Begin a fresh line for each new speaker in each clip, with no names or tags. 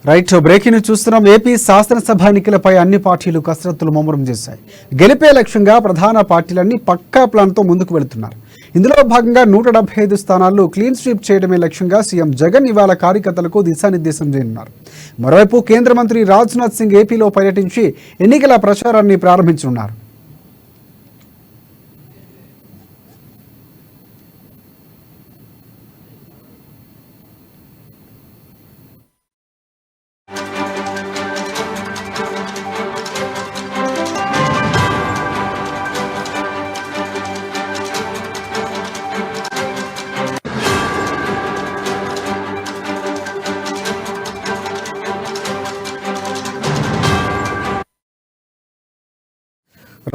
Right breaking news చూస్తున్నాం. AP శాసనసభ ఎన్నికలపై అన్ని పార్టీలు కసరత్తులు ముమ్మరం చేశాయి. గెలిపే లక్ష్యంగా ప్రధాన పార్టీలన్నీ పక్కా ప్లాన్తో ముందుకు వెళుతున్నారు. ఇందులో భాగంగా 175 స్థానాల్లో క్లీన్ స్వీప్ చేయడమే లక్ష్యంగా సీఎం జగన్ ఇవాళ కార్యకర్తలకు దిశానిర్దేశం చేయనున్నారు. మరోవైపు కేంద్ర మంత్రి రాజ్నాథ్ సింగ్ ఏపీలో పర్యటించి ఎన్నికల ప్రచారాన్ని ప్రారంభించనున్నారు.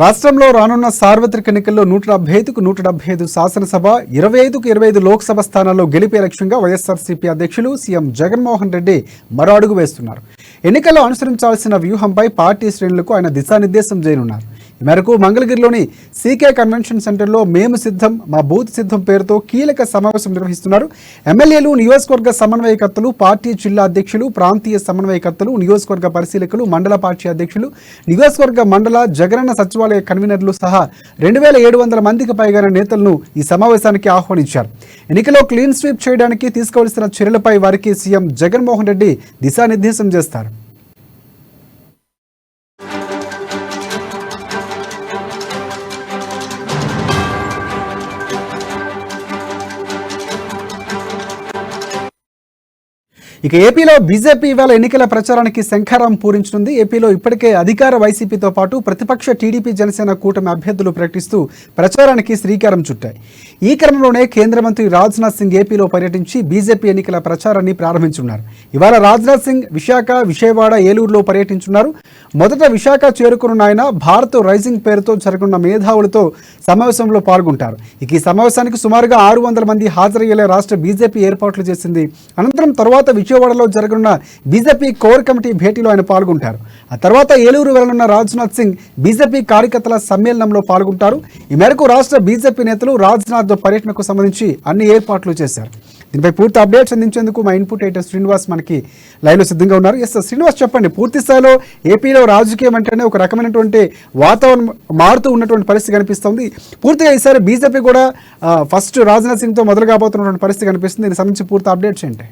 రాష్ట్రంలో రానున్న సార్వత్రిక ఎన్నికల్లో 175కు 175 శాసనసభ, 25కు 25 లోక్సభ స్థానాల్లో గెలిపే లక్ష్యంగా వైఎస్ఆర్సీపీ అధ్యక్షులు సీఎం జగన్మోహన్ రెడ్డి మరో అడుగు వేస్తున్నారు. ఎన్నికల్లో అనుసరించాల్సిన వ్యూహంపై పార్టీ శ్రేణులకు ఆయన దిశానిర్దేశం చేయనున్నారు. ఈ మేరకు మంగళగిరిలోని సీకే కన్వెన్షన్ సెంటర్లో మేము సిద్ధం మా బూత్ సిద్ధం పేరుతో కీలక సమావేశం నిర్వహిస్తున్నారు. ఎమ్మెల్యేలు, నియోజకవర్గ సమన్వయకర్తలు, పార్టీ జిల్లా అధ్యక్షులు, ప్రాంతీయ సమన్వయకర్తలు, నియోజకవర్గ పరిశీలకులు, మండల పార్టీ అధ్యక్షులు, నియోజకవర్గ మండల జగనన్న సచివాలయ కన్వీనర్లు సహా 2700 మందికి పైగా నేతలను ఈ సమావేశానికి ఆహ్వానించారు. ఎన్నికలో క్లీన్ స్వీప్ చేయడానికి తీసుకోవాల్సిన చర్యలపై వారికి సీఎం జగన్మోహన్ రెడ్డి దిశానిర్దేశం చేస్తారు. ఇక ఏపీలో బీజేపీ ఇవాళ ఎన్నికల ప్రచారానికి శంఖారం పూరించనుంది. ఏపీలో ఇప్పటికే అధికార వైసీపీతో పాటు ప్రతిపక్ష టీడీపీ జనసేన కూటమి అభ్యర్థులు ప్రకటిస్తూ ప్రచారానికి శ్రీకారం చుట్టాయి. ఈ క్రమంలోనే కేంద్ర మంత్రి రాజ్నాథ్ సింగ్ ఏపీలో పర్యటించి బీజేపీ ఎన్నికల ప్రచారాన్ని ప్రారంభించున్నారు. ఇవాళ రాజ్నాథ్ సింగ్ విశాఖ, విజయవాడ, ఏలూరులో పర్యటించున్నారు. మొదట విశాఖ చేరుకున్న ఆయన భారత్ రైజింగ్ పేరుతో జరగనున్న మేధావులతో సమావేశంలో పాల్గొంటారు. ఇక ఈ సమావేశానికి సుమారుగా 600 మంది హాజరయ్యేలా రాష్ట్ర బీజేపీ ఏర్పాట్లు చేసింది. అనంతరం తర్వాత విజయవాడలో జరగనున్న బీజేపీ కోర్ కమిటీ భేటీలో ఆయన పాల్గొంటారు. ఆ తర్వాత ఏలూరు వెళ్లనున్న రాజ్నాథ్ సింగ్ బీజేపీ కార్యకర్తల సమ్మేళనంలో పాల్గొంటారు. ఈ మేరకు రాష్ట్ర బీజేపీ నేతలు రాజ్నాథ్ పర్యటనకు సంబంధించి అన్ని ఏర్పాట్లు చేశారు. దీనిపై పూర్తి అప్డేట్స్ అందించేందుకు మా ఇన్పుట్ ఎడిటర్ శ్రీనివాస్ మనకి లైవ్లో సిద్ధంగా ఉన్నారు. ఎస్ శ్రీనివాస్, చెప్పండి, పూర్తి స్థాయిలో ఏపీలో రాజకీయం అంటేనే ఒక రకమైనటువంటి వాతావరణం మారుతూ ఉన్నటువంటి పరిస్థితి కనిపిస్తుంది. పూర్తిగా ఈసారి బీజేపీ కూడా ఫస్ట్ రాజ్నాథ్ సింగ్తో మొదలు కాబోతున్నటువంటి పరిస్థితి కనిపిస్తుంది. దీనికి సంబంధించి పూర్తి అప్డేట్స్ ఏంటి?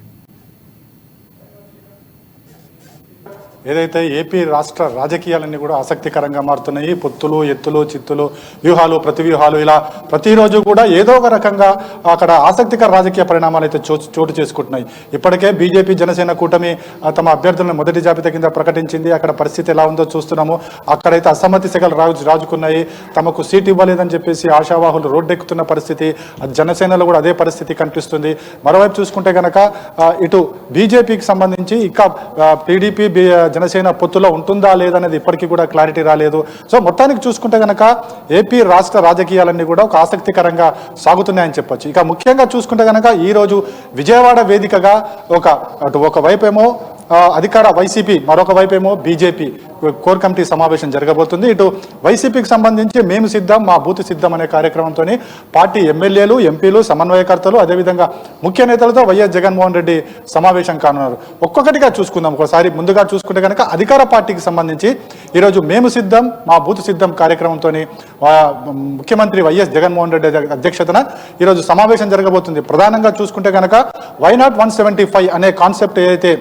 ఏదైతే ఏపీ రాష్ట్ర రాజకీయాలన్నీ కూడా ఆసక్తికరంగా మారుతున్నాయి. పొత్తులు, ఎత్తులు, చిత్తులు, వ్యూహాలు, ప్రతివ్యూహాలు, ఇలా ప్రతిరోజు కూడా ఏదో ఒక రకంగా అక్కడ ఆసక్తికర రాజకీయ పరిణామాలు అయితే చోటు చేసుకుంటున్నాయి. ఇప్పటికే బీజేపీ జనసేన కూటమి తమ అభ్యర్థులను మొదటి జాబితా కింద ప్రకటించింది. అక్కడ పరిస్థితి ఎలా ఉందో చూస్తున్నాము. అక్కడైతే అసమ్మతి సెగలు రాజుకున్నాయి. తమకు సీట్ ఇవ్వలేదని చెప్పేసి ఆశావాహులు రోడ్డెక్కుతున్న పరిస్థితి, జనసేనలో కూడా అదే పరిస్థితి కనిపిస్తుంది. మరోవైపు చూసుకుంటే కనుక ఇటు బీజేపీకి సంబంధించి ఇక టీడీపీ జనసేన పొత్తులో ఉంటుందా లేదనేది ఇప్పటికీ కూడా క్లారిటీ రాలేదు. సో మొత్తానికి చూసుకుంటే కనుక ఏపీ రాష్ట్ర రాజకీయాలన్నీ కూడా ఒక ఆసక్తికరంగా సాగుతున్నాయని చెప్పొచ్చు. ఇక ముఖ్యంగా చూసుకుంటే కనుక ఈరోజు విజయవాడ వేదికగా ఒక వైపేమో అధికార వైసీపీ, మరొక వైపేమో బీజేపీ కోర్ కమిటీ సమావేశం జరగబోతుంది. ఇటు వైసీపీకి సంబంధించి మేము సిద్ధం మా బూత్ సిద్ధం అనే కార్యక్రమంతో పార్టీ ఎమ్మెల్యేలు, ఎంపీలు, సమన్వయకర్తలు, అదేవిధంగా ముఖ్య నేతలతో వైఎస్ జగన్మోహన్ రెడ్డి సమావేశం కానున్నారు. ఒక్కొక్కటిగా చూసుకుందాం. ఒకసారి ముందుగా చూసుకుంటే కనుక అధికార పార్టీకి సంబంధించి ఈరోజు మేము సిద్ధం మా బూత్ సిద్ధం కార్యక్రమంతో ముఖ్యమంత్రి వైఎస్ జగన్మోహన్ రెడ్డి అధ్యక్షతన ఈరోజు సమావేశం జరగబోతుంది. ప్రధానంగా చూసుకుంటే కనుక వైనాట్ 175 అనే కాన్సెప్ట్ ఏదైతే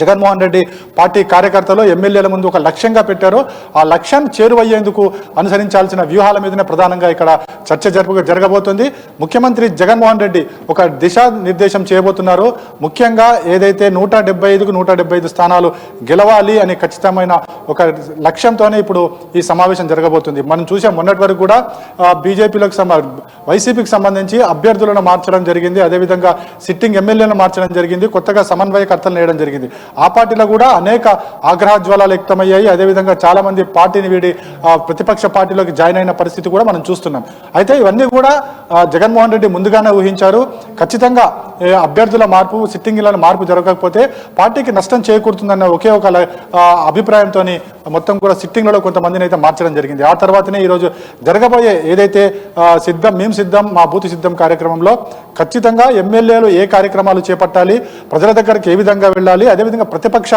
జగన్మోహన్ రెడ్డి పార్టీ కార్యకర్తలు, ఎమ్మెల్యేల ముందు ఒక లక్ష్యంగా పెట్టారో ఆ లక్ష్యాన్ని చేరువయ్యేందుకు అనుసరించాల్సిన వ్యూహాల మీదనే ప్రధానంగా ఇక్కడ చర్చ జరగబోతుంది. ముఖ్యమంత్రి జగన్మోహన్ రెడ్డి ఒక దిశానిర్దేశం చేయబోతున్నారు. ముఖ్యంగా ఏదైతే 175కు 175 స్థానాలు గెలవాలి అని ఖచ్చితమైన ఒక లక్ష్యంతోనే ఇప్పుడు ఈ సమావేశం జరగబోతుంది. మనం చూసాం మొన్నటి వరకు కూడా బీజేపీలకు వైసీపీకి సంబంధించి అభ్యర్థులను మార్చడం జరిగింది. అదేవిధంగా సిట్టింగ్ ఎమ్మెల్యేలను మార్చడం జరిగింది. కొత్తగా సమన్వయకర్తలను వేయడం జరిగింది. ఆ పార్టీలో కూడా అనేక ఆగ్రహజ్వాలాలు వ్యక్తమయ్యాయి. అదేవిధంగా చాలా మంది పార్టీని వీడి ప్రతిపక్ష పార్టీలోకి జాయిన్ అయిన పరిస్థితి కూడా మనం చూస్తున్నాం. అయితే ఇవన్నీ కూడా జగన్మోహన్ రెడ్డి ముందుగానే ఊహించారు. ఖచ్చితంగా అభ్యర్థుల మార్పు, సిట్టింగ్ల మార్పు జరగకపోతే పార్టీకి నష్టం చేకూరుతుందన్న ఒకే ఒక అభిప్రాయంతో మొత్తం కూడా సిట్టింగ్లలో కొంతమందిని అయితే మార్చడం జరిగింది. ఆ తర్వాతనే ఈరోజు జరగబోయే ఏదైతే మేము సిద్ధం మా బూత్ సిద్ధం కార్యక్రమంలో ఖచ్చితంగా ఎమ్మెల్యేలు ఏ కార్యక్రమాలు చేపట్టాలి, ప్రజల దగ్గరికి ఏ విధంగా వెళ్ళాలి, అదే అదేవిధంగా ప్రతిపక్ష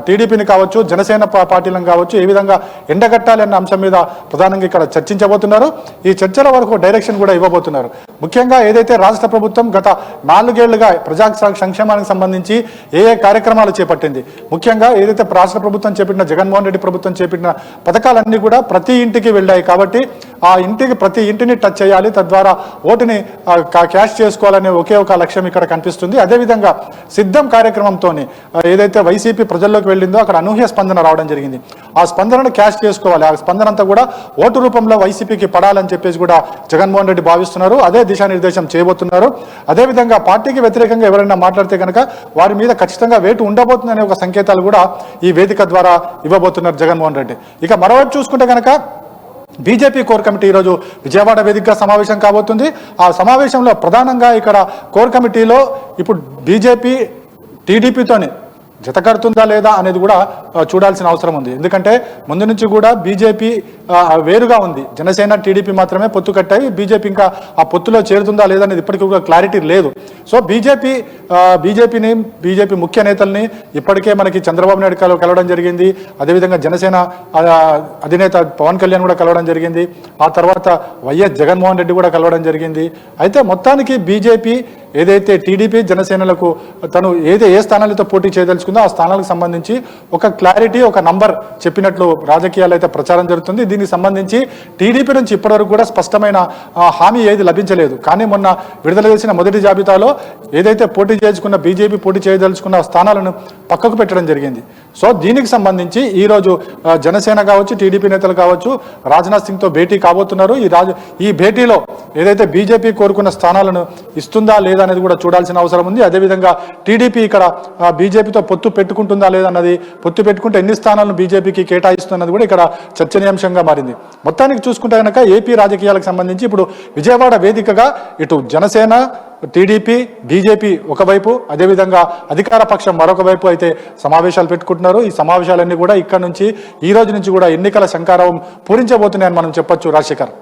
టీడీపీని కావచ్చు, జనసేన పార్టీలను కావచ్చు ఏ విధంగా ఎండగట్టాలి అన్న అంశం మీద ప్రధానంగా ఇక్కడ చర్చించబోతున్నారు. ఈ చర్చల వరకు డైరెక్షన్ కూడా ఇవ్వబోతున్నారు. ముఖ్యంగా ఏదైతే రాష్ట్ర ప్రభుత్వం గత 4 ఏళ్లుగా ప్రజా సంక్షేమానికి సంబంధించి ఏ కార్యక్రమాలు చేపట్టింది, ముఖ్యంగా ఏదైతే రాష్ట్ర ప్రభుత్వం చేపట్టిన జగన్మోహన్ రెడ్డి ప్రభుత్వం చేపట్టిన పథకాలన్నీ కూడా ప్రతి ఇంటికి వెళ్ళాయి. కాబట్టి ఆ ఇంటికి ప్రతి ఇంటిని టచ్ చేయాలి, తద్వారా ఓటుని క్యాష్ చేసుకోవాలనే ఒకే ఒక లక్ష్యం ఇక్కడ కనిపిస్తుంది. అదేవిధంగా సిద్ధం కార్యక్రమంతో ఏదైతే వైసీపీ ప్రజల్లోకి వెళ్ళిందో అక్కడ అనూహ్య స్పందన రావడం జరిగింది. ఆ స్పందనను క్యాష్ చేసుకోవాలి, ఆ స్పందన అంతా కూడా ఓటు రూపంలో వైసీపీకి పడాలని చెప్పేసి కూడా జగన్మోహన్ రెడ్డి భావిస్తున్నారు. అదే దిశానిర్దేశం చేయబోతున్నారు. అదేవిధంగా పార్టీకి వ్యతిరేకంగా ఎవరైనా మాట్లాడితే కనుక వారి మీద ఖచ్చితంగా వేటు ఉండబోతుందనే ఒక సంకేతాలు కూడా ఈ వేదిక ద్వారా ఇవ్వబోతున్నారు జగన్మోహన్ రెడ్డి. ఇక మరోవైపు చూసుకుంటే కనుక బీజేపీ కోర్ కమిటీ ఈరోజు విజయవాడ వేదికగా సమావేశం కాబోతుంది. ఆ సమావేశంలో ప్రధానంగా ఇక్కడ కోర్ కమిటీలో ఇప్పుడు బీజేపీ టీడీపీతోని జత కడుతుందా లేదా అనేది కూడా చూడాల్సిన అవసరం ఉంది. ఎందుకంటే ముందు నుంచి కూడా బీజేపీ వేరుగా ఉంది, జనసేన టీడీపీ మాత్రమే పొత్తు కట్టాయి. బీజేపీ ఇంకా ఆ పొత్తులో చేరుతుందా లేదా అనేది ఇప్పటికీ కూడా క్లారిటీ లేదు. సో బీజేపీ ముఖ్య నేతల్ని ఇప్పటికే మనకి చంద్రబాబు నాయుడు కలవడం జరిగింది. అదేవిధంగా జనసేన అధినేత పవన్ కళ్యాణ్ కూడా కలవడం జరిగింది. ఆ తర్వాత వైఎస్ జగన్మోహన్ రెడ్డి కూడా కలవడం జరిగింది. అయితే మొత్తానికి బీజేపీ ఏదైతే టీడీపీ జనసేనలకు తను ఏ స్థానాలతో పోటీ చేయదలుచుకుందో ఆ స్థానాలకు సంబంధించి ఒక క్లారిటీ, ఒక నంబర్ చెప్పినట్లు రాజకీయాలు అయితే ప్రచారం జరుగుతుంది. దీనికి సంబంధించి టీడీపీ నుంచి ఇప్పటివరకు కూడా స్పష్టమైన హామీ ఏది లభించలేదు. కానీ మొన్న విడుదల చేసిన మొదటి జాబితాలో ఏదైతే బీజేపీ పోటీ చేయదలుచుకున్న స్థానాలను పక్కకు పెట్టడం జరిగింది. సో దీనికి సంబంధించి ఈరోజు జనసేన కావచ్చు, టీడీపీ నేతలు కావచ్చు రాజ్నాథ్ సింగ్తో భేటీ కాబోతున్నారు. ఈ భేటీలో ఏదైతే బీజేపీ కోరుకున్న స్థానాలను ఇస్తుందా లేదా అనేది కూడా చూడాల్సిన అవసరం ఉంది. అదేవిధంగా టీడీపీ ఇక్కడ బీజేపీతో పొత్తు పెట్టుకుంటుందా లేదన్నది, పొత్తు పెట్టుకుంటే ఎన్ని స్థానాలను బీజేపీకి కేటాయిస్తున్నది కూడా ఇక్కడ చర్చనీయాంశంగా మారింది. మొత్తానికి చూసుకుంటే కనుక ఏపీ రాజకీయాలకు సంబంధించి ఇప్పుడు విజయవాడ వేదికగా ఇటు జనసేన, టీడీపీ, బీజేపీ ఒకవైపు, అదేవిధంగా అధికార పక్షం మరొక వైపు అయితే సమావేశాలు పెట్టుకుంటున్నారు. ఈ సమావేశాలన్నీ కూడా ఇక్కడ నుంచి ఈ రోజు నుంచి కూడా ఎన్నికల శంఖారావం పూరించబోతున్నాయని మనం చెప్పొచ్చు. రాజశేఖర్.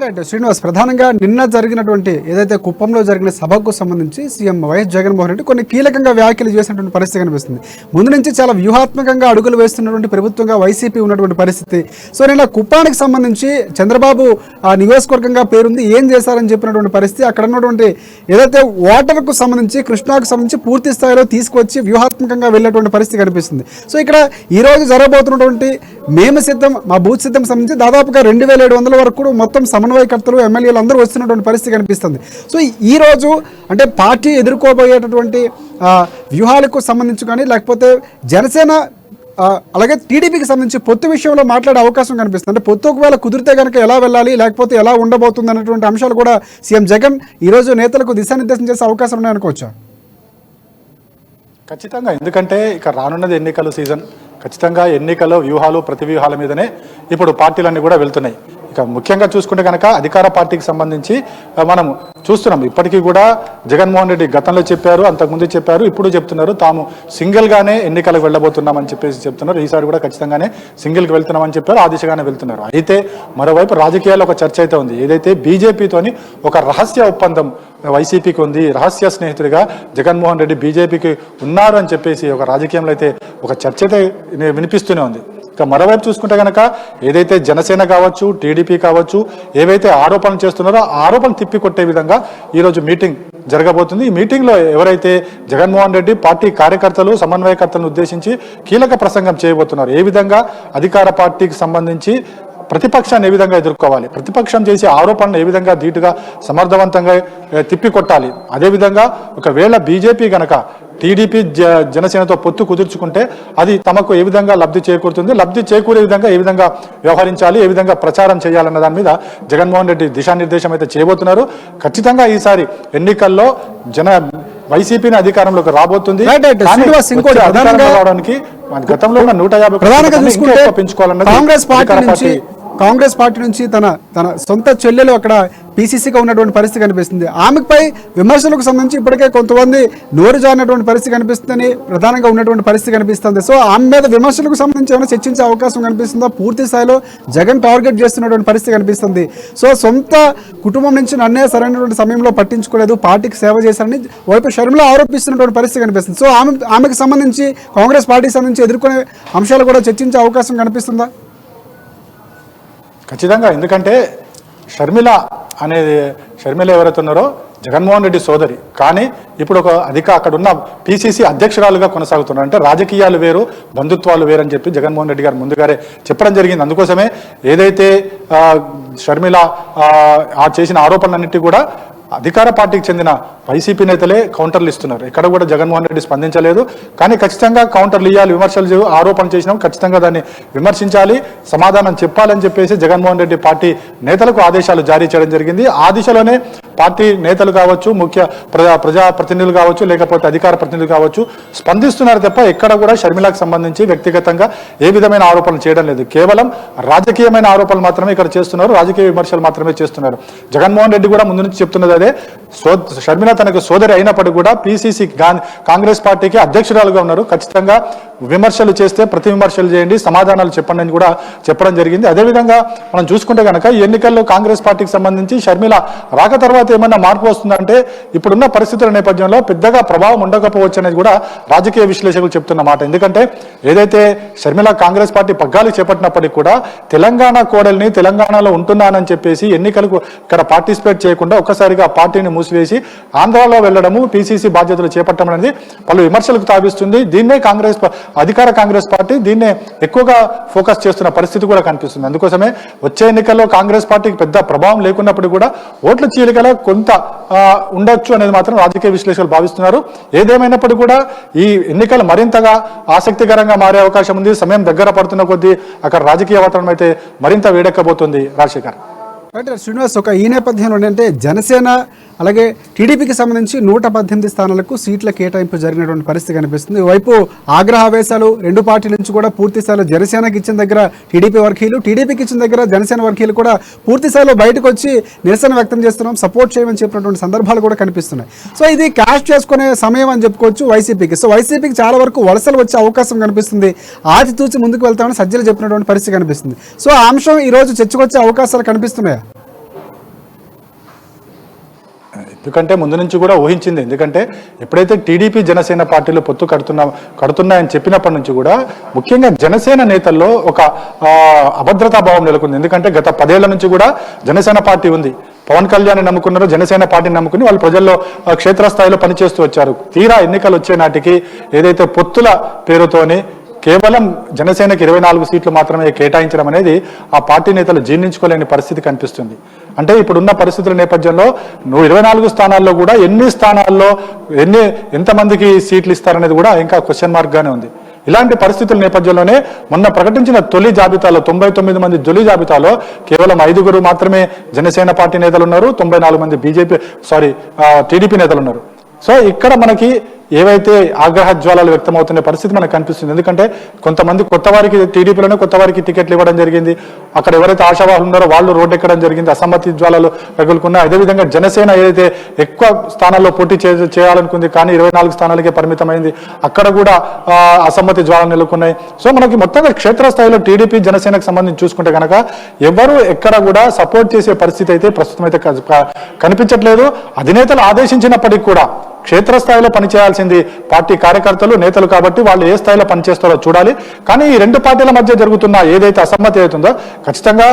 రైట్ శ్రీనివాస్, ప్రధానంగా నిన్న జరిగినటువంటి ఏదైతే కుప్పంలో జరిగిన సభకు సంబంధించి సీఎం వైఎస్ జగన్మోహన్ రెడ్డి కొన్ని కీలకంగా వ్యాఖ్యలు చేసినటువంటి పరిస్థితి కనిపిస్తుంది. ముందు నుంచి చాలా వ్యూహాత్మకంగా అడుగులు వేస్తున్నటువంటి ప్రభుత్వంగా వైసీపీ ఉన్నటువంటి పరిస్థితి. సో నిన్న కుప్పానికి సంబంధించి చంద్రబాబు ఆ నియోజకవర్గంగా పేరుంది, ఏం చేశారని చెప్పినటువంటి పరిస్థితి, అక్కడ ఉన్నటువంటి ఏదైతే వాటర్కు సంబంధించి, కృష్ణాకు సంబంధించి పూర్తి స్థాయిలో తీసుకొచ్చి వ్యూహాత్మకంగా వెళ్ళేటువంటి పరిస్థితి కనిపిస్తుంది. సో ఇక్కడ ఈ రోజు జరగబోతున్నటువంటి మేము సిద్ధం, మా బూత్ సిద్ధం సంబంధించి దాదాపుగా 2700 వరకు కూడా మొత్తం సమన్వయకర్తలు, ఎమ్మెల్యేలు అందరూ వస్తున్నటువంటి పరిస్థితి కనిపిస్తుంది. సో ఈ రోజు అంటే పార్టీ ఎదుర్కోబోయేటటువంటి వ్యూహాలకు సంబంధించి కానీ, లేకపోతే జనసేన అలాగే టీడీపీకి సంబంధించి పొత్తు విషయంలో మాట్లాడే అవకాశం కనిపిస్తుంది. అంటే పొత్తు ఒకవేళ కుదిరితే కనుక ఎలా వెళ్ళాలి, లేకపోతే ఎలా ఉండబోతుంది అన్నటువంటి అంశాలు కూడా సీఎం జగన్ ఈరోజు నేతలకు దిశానిర్దేశం చేసే అవకాశం ఉన్నాయనుకోవచ్చా?
ఖచ్చితంగా, ఎందుకంటే ఇక రానున్నది ఎన్నికల సీజన్. ఖచ్చితంగా ఎన్నికల వ్యూహాలు, ప్రతి వ్యూహాల మీదనే ఇప్పుడు పార్టీలన్నీ కూడా వెళ్తున్నాయి. ఇక ముఖ్యంగా చూసుకుంటే కనుక అధికార పార్టీకి సంబంధించి మనం చూస్తున్నాం. ఇప్పటికీ కూడా జగన్మోహన్ రెడ్డి గతంలో చెప్పారు, అంతకుముందు చెప్పారు, ఇప్పుడు చెప్తున్నారు తాము సింగిల్గానే ఎన్నికలకు వెళ్ళబోతున్నామని చెప్పేసి చెప్తున్నారు. ఈసారి కూడా ఖచ్చితంగానే సింగిల్కి వెళ్తున్నామని చెప్పారు, ఆ దిశగానే వెళ్తున్నారు. అయితే మరోవైపు రాజకీయాల్లో ఒక చర్చ అయితే ఉంది. ఏదైతే బీజేపీతోని ఒక రహస్య ఒప్పందం వైసీపీకి ఉంది, రహస్య స్నేహితుడిగా జగన్మోహన్ రెడ్డి బీజేపీకి ఉన్నారు అని చెప్పేసి ఒక రాజకీయంలో అయితే ఒక చర్చ అయితే వినిపిస్తూనే ఉంది. ఇక మరోవైపు చూసుకుంటే కనుక ఏదైతే జనసేన కావచ్చు, టీడీపీ కావచ్చు ఏవైతే ఆరోపణలు చేస్తున్నారో ఆ ఆరోపణలు తిప్పికొట్టే విధంగా ఈరోజు మీటింగ్ జరగబోతుంది. ఈ మీటింగ్లో ఎవరైతే జగన్మోహన్ రెడ్డి పార్టీ కార్యకర్తలు, సమన్వయకర్తలను ఉద్దేశించి కీలక ప్రసంగం చేయబోతున్నారు. ఏ విధంగా అధికార పార్టీకి సంబంధించి ప్రతిపక్షాన్ని ఏ విధంగా ఎదుర్కోవాలి, ప్రతిపక్షం చేసే ఆరోపణలు ఏ విధంగా ధీటుగా సమర్థవంతంగా తిప్పికొట్టాలి. అదేవిధంగా ఒకవేళ బీజేపీ కనుక టీడీపీ జనసేనతో పొత్తు కుదుర్చుకుంటే అది తమకు ఏ విధంగా లబ్ధి చేకూరుతుంది, లబ్ధి చేకూరే విధంగా ఏ విధంగా వ్యవహరించాలి, ఏ విధంగా ప్రచారం చేయాలన్న దాని మీద జగన్మోహన్ రెడ్డి దిశానిర్దేశం అయితే చేయబోతున్నారు. ఖచ్చితంగా ఈసారి ఎన్నికల్లో వైసీపీని అధికారంలోకి రాబోతుంది.
రావడానికి
గతంలో ఉన్న 150 పెంచుకోవాలన్నది
కాంగ్రెస్ పార్టీ నుంచి కాంగ్రెస్ పార్టీ నుంచి తన తన సొంత చెల్లెలు అక్కడ పీసీసీగా ఉన్నటువంటి పరిస్థితి కనిపిస్తుంది. ఆమెపై విమర్శలకు సంబంధించి ఇప్పటికే కొంతమంది నోరు జారినటువంటి పరిస్థితి కనిపిస్తుందని ప్రధానంగా ఉన్నటువంటి పరిస్థితి కనిపిస్తుంది. సో ఆమె మీద విమర్శలకు సంబంధించి ఏమైనా చర్చించే అవకాశం కనిపిస్తుందా? పూర్తి స్థాయిలో జగన్ టార్గెట్ చేస్తున్నటువంటి పరిస్థితి కనిపిస్తుంది. సో సొంత కుటుంబం నుంచి నన్నే సరైనటువంటి సమయంలో పట్టించుకోలేదు, పార్టీకి సేవ చేశారని వైపు షర్మిల ఆరోపిస్తున్నటువంటి పరిస్థితి కనిపిస్తుంది. సో ఆమెకు సంబంధించి కాంగ్రెస్ పార్టీకి సంబంధించి ఎదుర్కొనే అంశాలు కూడా చర్చించే అవకాశం కనిపిస్తుందా?
ఖచ్చితంగా. ఎందుకంటే షర్మిల ఎవరైతే ఉన్నారో జగన్మోహన్ రెడ్డి సోదరి, కానీ ఇప్పుడు అక్కడ ఉన్న పిసిసి అధ్యక్షురాలుగా కొనసాగుతున్నారు. అంటే రాజకీయాలు వేరు, బంధుత్వాలు వేరు అని చెప్పి జగన్మోహన్ రెడ్డి గారు ముందుగానే చెప్పడం జరిగింది. అందుకోసమే ఏదైతే షర్మిల చేసిన ఆరోపణలన్నిటి కూడా అధికార పార్టీకి చెందిన వైసీపీ నేతలే కౌంటర్లు ఇస్తున్నారు. ఎక్కడ కూడా జగన్మోహన్ రెడ్డి స్పందించలేదు. కానీ ఖచ్చితంగా కౌంటర్లు ఇవ్వాలి, విమర్శలు ఆరోపణ చేసినాం, ఖచ్చితంగా దాన్ని విమర్శించాలి, సమాధానం చెప్పాలని చెప్పేసి జగన్మోహన్ రెడ్డి పార్టీ నేతలకు ఆదేశాలు జారీ చేయడం జరిగింది. ఆ దిశలోనే పార్టీ నేతలు కావచ్చు, ముఖ్య ప్రజాప్రతినిధులు కావచ్చు, లేకపోతే అధికార ప్రతినిధులు కావచ్చు స్పందిస్తున్నారు తప్ప ఎక్కడ కూడా షర్మిలకు సంబంధించి వ్యక్తిగతంగా ఏ విధమైన ఆరోపణలు చేయడం లేదు. కేవలం రాజకీయమైన ఆరోపణలు మాత్రమే ఇక్కడ చేస్తున్నారు, రాజకీయ విమర్శలు మాత్రమే చేస్తున్నారు. జగన్మోహన్ రెడ్డి కూడా ముందు నుంచి చెప్తున్నది అదే, షర్మిల తనకు సోదరి అయినప్పటికీ కూడా పిసిసి కాంగ్రెస్ పార్టీకి అధ్యక్షురాలుగా ఉన్నారు. ఖచ్చితంగా విమర్శలు చేస్తే ప్రతి విమర్శలు చేయండి, సమాధానాలు చెప్పండి అని కూడా చెప్పడం జరిగింది. అదేవిధంగా మనం చూసుకుంటే కనుక ఈ ఎన్నికల్లో కాంగ్రెస్ పార్టీకి సంబంధించి షర్మిల రాక తర్వాత ఏమన్నా మార్పు వస్తుందంటే ఇప్పుడున్న పరిస్థితుల నేపథ్యంలో పెద్దగా ప్రభావం ఉండకపోవచ్చు అనేది కూడా రాజకీయ విశ్లేషకులు చెప్తున్న మాట. ఎందుకంటే ఏదైతే షర్మిల కాంగ్రెస్ పార్టీ పగ్గాలు చేపట్టినప్పటికీ కూడా తెలంగాణ కోడల్ని తెలంగాణలో ఉంటున్నానని చెప్పేసి ఎన్నికలకు ఇక్కడ పార్టిసిపేట్ చేయకుండా ఒక్కసారిగా పార్టీని మూసివేసి ఆంధ్రాలో వెళ్లడము, పిసిసి బాధ్యతలు చేపట్టడం అనేది పలు విమర్శలకు తావిస్తుంది. దీన్నే అధికార కాంగ్రెస్ పార్టీ దీన్నే ఎక్కువగా ఫోకస్ చేస్తున్న పరిస్థితి కూడా కనిపిస్తుంది. అందుకోసమే వచ్చే ఎన్నికల్లో కాంగ్రెస్ పార్టీకి పెద్ద ప్రభావం లేకున్నప్పుడు కూడా ఓట్ల చీలికల కొంత ఉండొచ్చు అనేది మాత్రం రాజకీయ విశ్లేషకులు భావిస్తున్నారు. ఏదేమైనప్పటికీ కూడా ఈ ఎన్నికలు మరింతగా ఆసక్తికరంగా మారే అవకాశం ఉంది. సమయం దగ్గర పడుతున్న కొద్దీ అక్కడ రాజకీయ వాతావరణం అయితే మరింత వేడెక్కబోతుంది. రాజశేఖర్.
శ్రీనివాస్, ఈ నేపథ్యంలో ఏంటంటే జనసేన అలాగే టీడీపీకి సంబంధించి 118 స్థానాలకు సీట్ల కేటాయింపు జరిగినటువంటి పరిస్థితి కనిపిస్తుంది. వైపు ఆగ్రహావేశాలు రెండు పార్టీల నుంచి కూడా పూర్తి స్థాయిలో జనసేనకి ఇచ్చిన దగ్గర టీడీపీ వర్గీయులు, టీడీపీకి ఇచ్చిన దగ్గర జనసేన వర్గీయులు కూడా పూర్తి స్థాయిలో బయటకు వచ్చి నిరసన వ్యక్తం చేస్తున్నాం, సపోర్ట్ చేయమని చెప్పినటువంటి సందర్భాలు కూడా కనిపిస్తున్నాయి. సో ఇది క్యాష్ చేసుకునే సమయం అని చెప్పుకోవచ్చు వైసీపీకి. సో వైసీపీకి చాలా వరకు వలసలు వచ్చే అవకాశం కనిపిస్తుంది. ఆచితూచి ముందుకు వెళ్తామని సజ్జలు చెప్పినటువంటి పరిస్థితి కనిపిస్తుంది. సో ఆ అంశం ఈ రోజు చర్చకొచ్చే అవకాశాలు కనిపిస్తున్నాయా?
ఎందుకంటే ముందు నుంచి కూడా ఊహించింది. ఎందుకంటే ఎప్పుడైతే టీడీపీ జనసేన పార్టీలు పొత్తు కడుతున్నాయని చెప్పినప్పటి నుంచి కూడా ముఖ్యంగా జనసేన నేతల్లో ఒక అభద్రతా భావం నెలకొంది. ఎందుకంటే గత 10 ఏళ్ల నుంచి కూడా జనసేన పార్టీ ఉంది. పవన్ కళ్యాణ్ నమ్ముకున్నారు, జనసేన పార్టీని నమ్ముకుని వాళ్ళు ప్రజల్లో క్షేత్రస్థాయిలో పనిచేస్తూ వచ్చారు. తీరా ఎన్నికలు వచ్చే నాటికి ఏదైతే పొత్తుల పేరుతోని కేవలం జనసేనకి 24 సీట్లు మాత్రమే కేటాయించడం అనేది ఆ పార్టీ నేతలు జీర్ణించుకోలేని పరిస్థితి కనిపిస్తుంది. అంటే ఇప్పుడున్న పరిస్థితుల నేపథ్యంలో 24 స్థానాల్లో కూడా ఎన్ని స్థానాల్లో ఎంతమందికి సీట్లు ఇస్తారనేది కూడా ఇంకా క్వశ్చన్ మార్క్ గానే ఉంది. ఇలాంటి పరిస్థితుల నేపథ్యంలోనే మొన్న ప్రకటించిన తొలి జాబితాలో 99 మంది తొలి జాబితాలో కేవలం 5 మాత్రమే జనసేన పార్టీ నేతలు ఉన్నారు, 94 మంది టీడీపీ నేతలు ఉన్నారు. సో ఇక్కడ మనకి ఏవైతే ఆగ్రహ జ్వాలాలు వ్యక్తమవుతున్న పరిస్థితి మనకు కనిపిస్తుంది. ఎందుకంటే కొంతమంది కొత్త వారికి టీడీపీలోనే కొత్త వారికి టికెట్లు ఇవ్వడం జరిగింది. అక్కడ ఎవరైతే ఆశావాహులు ఉన్నారో వాళ్ళు రోడ్డు ఎక్కడం జరిగింది, అసమ్మతి జ్వాలాలు రగులుకున్నాయి. అదేవిధంగా జనసేన ఏదైతే ఎక్కువ స్థానాల్లో పోటీ చేయాలనుకుంది కానీ 24 స్థానాలకే పరిమితమైంది, అక్కడ కూడా అసమ్మతి జ్వాలాలు నెలకొన్నాయి. సో మనకి మొత్తంగా క్షేత్రస్థాయిలో టీడీపీ జనసేనకు సంబంధించి చూసుకుంటే కనుక ఎవరు ఎక్కడ కూడా సపోర్ట్ చేసే పరిస్థితి అయితే ప్రస్తుతం అయితే కనిపించట్లేదు. అధినేతలు ఆదేశించినప్పటికీ కూడా క్షేత్రస్థాయిలో పనిచేయాల్సింది పార్టీ కార్యకర్తలు నేతలు కాబట్టి వాళ్ళు ఏ స్థాయిలో పనిచేస్తారో చూడాలి. కానీ ఈ రెండు పార్టీల మధ్య జరుగుతున్న ఏదైతే అసమ్మతి అవుతుందో ఖచ్చితంగా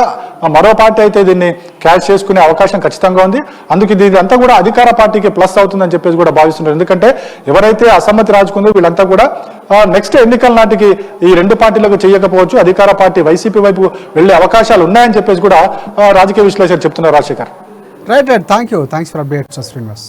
మరో పార్టీ అయితే దీన్ని క్యాష్ చేసుకునే అవకాశం ఖచ్చితంగా ఉంది. అందుకు ఇది అంతా కూడా అధికార పార్టీకి ప్లస్ అవుతుందని చెప్పేసి కూడా భావిస్తున్నారు. ఎందుకంటే ఎవరైతే అసమ్మతి రాజుకుందో వీళ్ళంతా కూడా నెక్స్ట్ ఎన్నికల నాటికి ఈ రెండు పార్టీలకు చేయకపోవచ్చు, అధికార పార్టీ వైసీపీ వైపు వెళ్లే అవకాశాలు ఉన్నాయని చెప్పేసి కూడా రాజకీయ విశ్లేషకులు చెప్తున్నారు. Rajasekhar.
Right. Thanks for updates Srinivas.